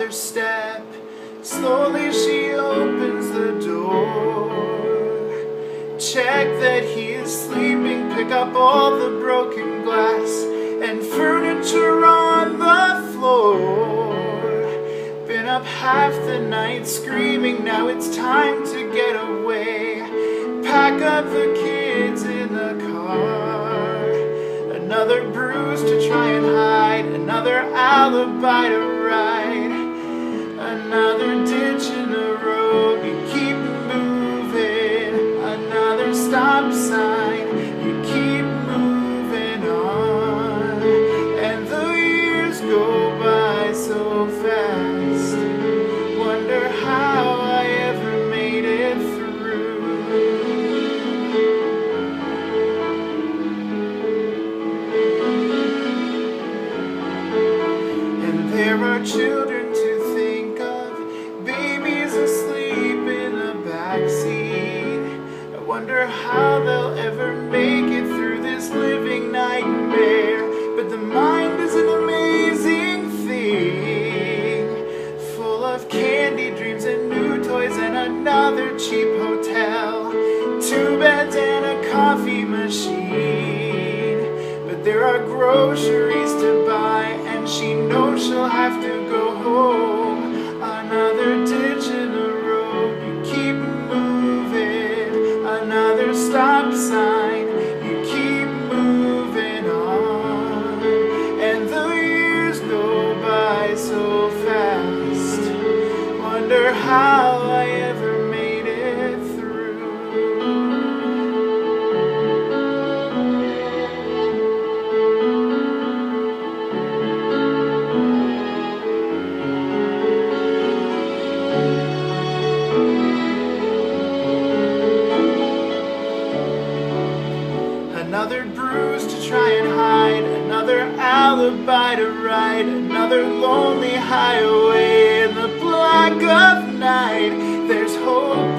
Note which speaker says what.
Speaker 1: another step. Slowly she opens the door. Check that he is sleeping, pick up all the broken glass and furniture on the floor. Been up half the night screaming, now it's time to get away. Pack up the kids in the car. Another bruise to try and hide, another alibi to ride, another ditch in the road, you keep moving, another stop sign, you keep moving on, and the years go by so fast. Wonder how I ever made it through. And there are children to think of, babies asleep in the backseat. I wonder how they'll ever make it through this living nightmare. But the mind is an amazing thing, full of candy dreams and new toys and another cheap hotel, 2 beds and a coffee machine. But there are groceries to buy and she knows she'll have to go home. Another ditch in the road, you keep moving, another stop sign, you keep moving on, and the years go by so fast. Wonder how I ever made it through. Another bruise to try and hide, another alibi to ride, another lonely highway in the black of night. There's hope